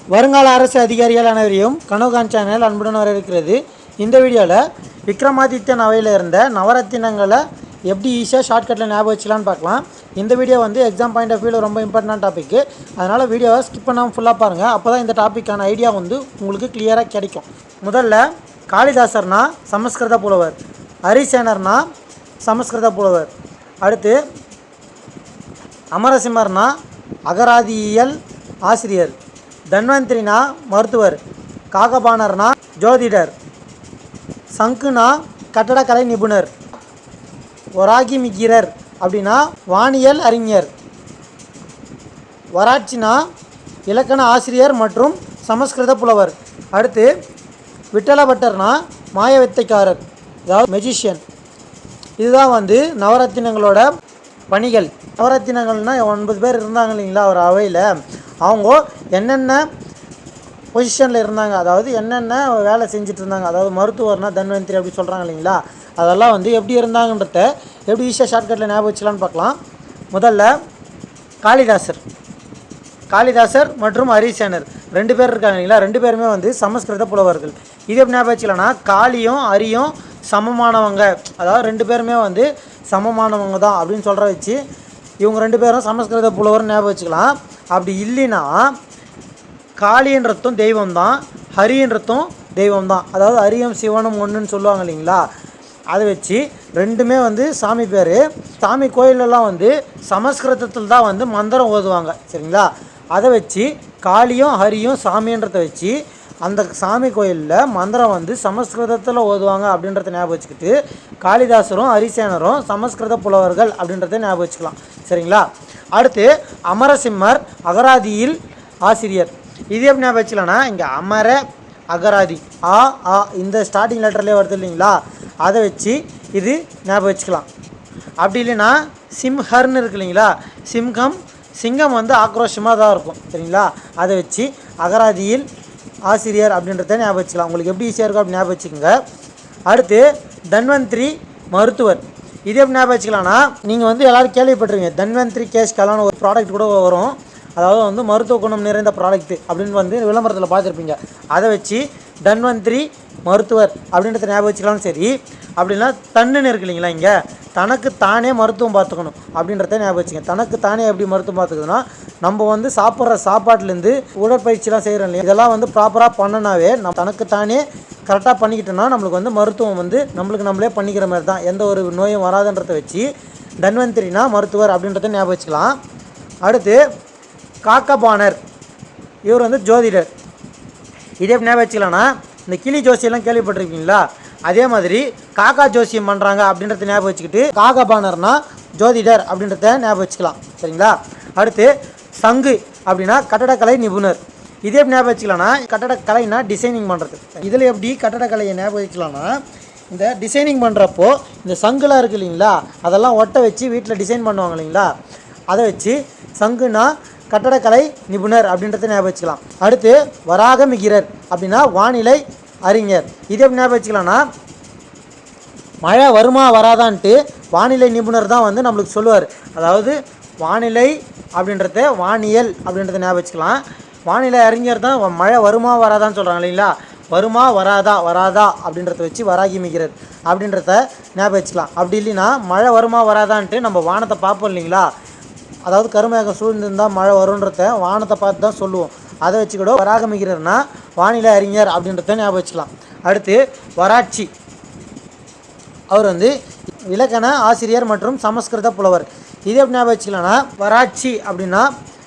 வருங்கால அரசு அதிகாரிகள் அனைவரையும் கனவுகான் சேனல் அன்புடன் வரவேற்கிறது. இந்த வீடியோவில் விக்ரமாதித்யன் அவையில் இருந்த நவரத்தினங்களை எப்படி ஈஸியாக ஷார்ட்கட்டில் ஞாபகம் வச்சுக்கலான்னு பார்க்கலாம். இந்த வீடியோ எக்ஸாம் பாயிண்ட் ஆஃப் வியூவில் ரொம்ப இம்பார்ட்டன்ட் டாபிக். அதனால் வீடியோவை ஸ்கிப் பண்ணாமல் ஃபுல்லாக பாருங்கள். அப்போ தான் இந்த டாப்பிக்கான ஐடியா உங்களுக்கு கிளியராக கிடைக்கும். முதல்ல காளிதாசர்னா சமஸ்கிருத புலவர், ஹரிசேனர்னா சமஸ்கிருத புலவர். அடுத்து அமரசிம்மர்னா அகராதியியல் ஆசிரியர், தன்வந்திரினா மருத்துவர், காகபாணர்னா ஜோதிடர், சங்குனா கட்டடக்கலை நிபுணர், வராகிமிகிரர் அப்படின்னா வானியல் அறிஞர், வராட்சினா இலக்கண ஆசிரியர் மற்றும் சமஸ்கிருத புலவர். அடுத்து விட்டலபட்டர்னா மாய வித்தைக்காரர், அதாவது மெஜிஷியன். இதுதான் நவரத்தினங்களோட பணிகள். நவரத்தினங்கள்னால் 9 பேர் இருந்தாங்க இல்லைங்களா ஒரு அவையில். அவங்க என்னென்ன பொசிஷனில் இருந்தாங்க, அதாவது என்னென்ன வேலை செஞ்சுட்டு இருந்தாங்க, அதாவது மருத்துவர்னால் தன்வந்திரி அப்படி சொல்கிறாங்க இல்லைங்களா, அதெல்லாம் எப்படி இருந்தாங்கன்றத எப்படி ஈஸியாக ஷார்ட்கட்டில் ஞாபகம் வச்சுக்கலான்னு பார்க்கலாம். முதல்ல காளிதாசர் மற்றும் ஹரிசேனர் 2 பேர் இருக்காங்க இல்லைங்களா. 2 பேருமே சமஸ்கிருத புலவர்கள். இது எப்படி ஞாபகம் வச்சுக்கலாம்னா காளியும் ஹரியும் சமமானவங்க, அதாவது 2 பேருமே சமமானவங்க தான் அப்படின்னு சொல்கிற வச்சு இவங்க 2 பேரும் சமஸ்கிருத புலவர் ஞாபகம் வச்சுக்கலாம். அப்படி இல்லைன்னா காளின்றதும் தெய்வம் தான், ஹரின்றதும் தெய்வம் தான், அதாவது ஹரியும் சிவனும் ஒன்றுன்னு சொல்லுவாங்க இல்லைங்களா. அதை வச்சு 2மே சாமி பேர். சாமி கோயிலெல்லாம் சமஸ்கிருதத்தில் தான் மந்திரம் ஓதுவாங்க சரிங்களா. அதை வச்சு காளியும் ஹரியும் சாமின்றதை வச்சு அந்த சாமி கோயிலில் மந்திரம் சமஸ்கிருதத்தில் ஓதுவாங்க அப்படின்றத ஞாபகம் வச்சுக்கிட்டு காளிதாசரும் ஹரிசேனரும் சமஸ்கிருத புலவர்கள் அப்படின்றத ஞாபகம் வச்சுக்கலாம் சரிங்களா. அடுத்து அமரசிம்மர் அகராதியில் ஆசிரியர். இது எப்படி ஞாபகம் வச்சுக்கலாம்னா இங்கே அமர அகராதி இந்த ஸ்டார்டிங் லெட்டர்லேயே வருது இல்லைங்களா, அதை வச்சு இது ஞாபகம் வச்சுக்கலாம். அப்படி இல்லைன்னா சிம்ஹர்னு இருக்கு இல்லைங்களா, சிங்கம் ஆக்ரோஷமாக தான் இருக்கும் சரிங்களா. அதை வச்சு அகராதியில் ஆசிரியர் அப்படின்றத ஞாபகம் வச்சுக்கலாம். உங்களுக்கு எப்படி ஈஸியாக இருக்கும் அப்படி ஞாபகம் வச்சுக்கோங்க. அடுத்து தன்வந்திரி மருத்துவர். இது எப்படி ஞாபகம் வச்சுக்கலாம்னா நீங்கள் எல்லோரும் கேள்விப்பட்டிருக்கீங்க, தன்வந்திரி கேஷ் கலான ஒரு ப்ராடக்ட் கூட வரும், அதாவது மருத்துவ குணம் நிறைந்த ப்ராடக்ட் அப்படின்னு விளம்பரத்தில் பார்த்துருப்பீங்க. அதை வச்சு தன்வந்திரி மருத்துவர் அப்படின்றத ஞாபகம் வச்சுக்கலாம்னு சரி. அப்படின்னா தன்னுன்னு இருக்கு இல்லைங்களா, இங்கே தனக்கு தானே மருத்துவம் பார்த்துக்கணும் அப்படின்றத ஞாபகம் வச்சுங்க. தனக்கு தானே எப்படி மருத்துவம் பார்த்துக்குதுன்னா நம்ம சாப்பிட்ற சாப்பாட்டிலேருந்து உடற்பயிற்சிலாம் செய்கிறோம் இல்லையா, இதெல்லாம் ப்ராப்பராக பண்ணனாவே நம்ம தனக்கு தானே கரெக்டாக பண்ணிக்கிட்டோன்னா நம்மளுக்கு மருத்துவம் நம்மளே பண்ணிக்கிற மாதிரி தான், எந்த ஒரு நோயும் வராதுன்றதை வச்சு தன்வந்திரினா மருத்துவர் அப்படின்றத ஞாபகம் வச்சுக்கலாம். அடுத்து காகபாணர், இவர் ஜோதிடர். இதே ஞாபகம் வச்சுக்கலாம்னா இந்த கிளி ஜோசியெல்லாம் கேள்விப்பட்டிருக்கீங்களா, அதே மாதிரி காக்கா ஜோசியம் பண்ணுறாங்க அப்படின்றத ஞாபகம் வச்சுக்கிட்டு காகபாணர்னா ஜோதிடர் அப்படின்றத ஞாபகம் வச்சுக்கலாம் சரிங்களா. அடுத்து சங்கு அப்படின்னா கட்டடக்கலை நிபுணர். இதே எப்படி ஞாபகம் வச்சுக்கலாம்னா கட்டடக்கலைனா டிசைனிங் பண்ணுறது. இதில் எப்படி கட்டடக்கலையை ஞாபகம் வச்சுக்கலாம்னா இந்த டிசைனிங் பண்ணுறப்போ இந்த சங்குலாம் இருக்குது இல்லைங்களா, அதெல்லாம் ஒட்ட வச்சு வீட்டில் டிசைன் பண்ணுவாங்க இல்லைங்களா, அதை வச்சு சங்குனா கட்டடக்கலை நிபுணர் அப்படின்றத ஞாபகம் வச்சுக்கலாம். அடுத்து வராகமிகிரர் அப்படின்னா வானிலை அறிஞர். இதே எப்படி ஞாபகம் வச்சுக்கலாம்னா மழை வருமா வராதான்ட்டு வானிலை நிபுணர் தான் நம்மளுக்கு சொல்லுவார். அதாவது வானிலை அப்படின்றத வானியல் அப்படின்றத ஞாபகம் வச்சுக்கலாம். வானிலை அறிஞர் தான் மழை வருமா வராதான்னு சொல்கிறாங்க இல்லைங்களா, வருமா வராதா அப்படின்றத வச்சு வராகிமிகிரர் அப்படின்றத ஞாபகம் வச்சுக்கலாம். அப்படி இல்லைன்னா மழை வருமா வராதான்ட்டு நம்ம வானத்தை பார்ப்போம் இல்லைங்களா, அதாவது கருமேகம் சூழ்ந்திருந்தால் மழை வரும்ன்றத வானத்தை பார்த்து தான் சொல்லுவோம். அதை வச்சு கூட வராகமிகிறர்னா வானிலை அறிஞர் அப்படின்றத ஞாபகம் வச்சுக்கலாம். அடுத்து வராட்சி, அவர் இலக்கண ஆசிரியர் மற்றும் சமஸ்கிருத புலவர். இது எப்படி ஞாபகம் வச்சுக்கலாம்னா வராட்சி அப்படின்னா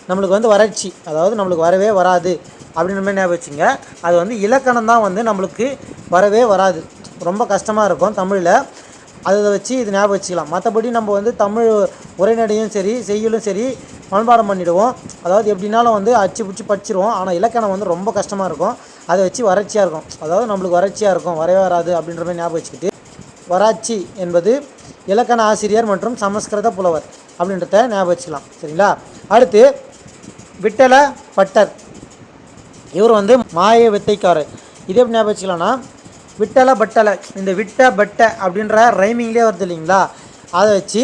நம்மளுக்கு வறட்சி, அதாவது நம்மளுக்கு வரவே வராது அப்படின்ற மாதிரி ஞாபகம் வச்சுங்க. அது இலக்கணம் தான் நம்மளுக்கு வரவே வராது, ரொம்ப கஷ்டமாக இருக்கும் தமிழில். அதை வச்சு இது ஞாபகம் வச்சுக்கலாம். மற்றபடி நம்ம தமிழ் உரைநடையும் சரி செய்யுளும் சரி மனப்பாடம் பண்ணிவிடுவோம், அதாவது எப்படின்னாலும் அச்சு பிடிச்சி படிச்சிருவோம். ஆனால் இலக்கணம் ரொம்ப கஷ்டமாக இருக்கும், அதை வச்சு வறட்சியாக இருக்கும், அதாவது நம்மளுக்கு வறட்சியாக இருக்கும், வரவே வராது அப்படின்ற மாதிரி ஞாபகம் வச்சுக்கிட்டு வராட்சி என்பது இலக்கண ஆசிரியர் மற்றும் சமஸ்கிருத புலவர் அப்படின்றத ஞாபகம் வச்சுக்கலாம் சரிங்களா. அடுத்து விட்டல பட்டர், இவர் மாய வித்தைக்காரர். இதே எப்படி ஞாபகம் வச்சுக்கலாம்னா விட்டல பட்டலை, இந்த விட்ட பட்ட அப்படின்ற ரைமிங்லேயே வருது இல்லைங்களா, அதை வச்சு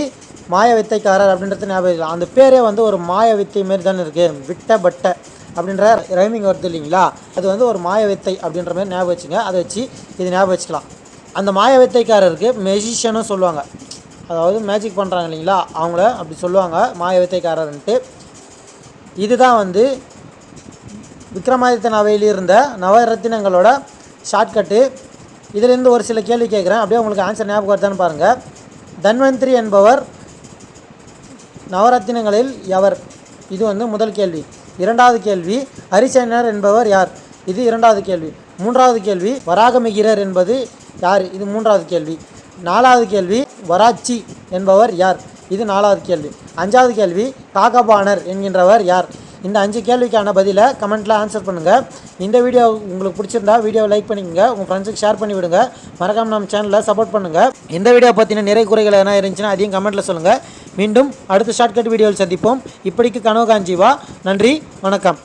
மாய வித்தைக்காரர் அப்படின்றது ஞாபகம். அந்த பேரே ஒரு மாய வித்தை மாரி தானே இருக்குது, விட்ட பட்டை அப்படின்ற ரைமிங் வருது இல்லைங்களா, அது வந்து ஒரு மாய வித்தை அப்படின்ற மாதிரி ஞாபகம் வச்சுங்க. அதை வச்சு இது ஞாபகம் வச்சுக்கலாம். அந்த மாய வித்தைக்காரருக்கு மெஜிஷியனும் சொல்லுவாங்க. அதாவது மேஜிக் பண்ணுறாங்க இல்லைங்களா, அவங்கள அப்படி சொல்லுவாங்க மாய வித்தைக்காரர்ன்ட்டு. இதுதான் வந்து விக்ரமாதித்த நவையில் இருந்த நவரத்தினங்களோட ஷார்ட்கட்டு. இதிலேருந்து ஒரு சில கேள்வி கேட்குறேன், அப்படியே உங்களுக்கு ஆன்சர் ஞாபகம் வருதான்னு பாருங்கள். தன்வந்திரி என்பவர் நவரத்தினங்களில் எவர்? இது வந்து முதல் கேள்வி. இரண்டாவது கேள்வி, ஹரிசேனர் என்பவர் யார்? இது இரண்டாவது கேள்வி. மூன்றாவது கேள்வி, வராகமிகிரர் என்பது யார்? இது மூன்றாவது கேள்வி. நாலாவது கேள்வி, வராச்சி என்பவர் யார்? இது நாலாவது கேள்வி. அஞ்சாவது கேள்வி, காகபாணர் என்கின்றவர் யார்? இந்த 5 கேள்விக்கான பதிலை கமெண்ட்டில் ஆன்சர் பண்ணுங்கள். இந்த வீடியோ உங்களுக்கு பிடிச்சிருந்தா வீடியோவை லைக் பண்ணிக்கோங்க, உங்கள் ஃப்ரெண்ட்ஸுக்கு ஷேர் பண்ணி விடுங்க. மறக்காமல் நம்ம சேனலில் சப்போர்ட் பண்ணுங்கள். இந்த வீடியோ பற்றின நிறை குறைகள் எதனா இருந்துச்சுன்னா அதையும் கமெண்ட்டில் சொல்லுங்கள். மீண்டும் அடுத்த ஷார்ட்கட் வீடியோவில் சந்திப்போம். இப்படிக்கு கனவு காஞ்சிவா. நன்றி, வணக்கம்.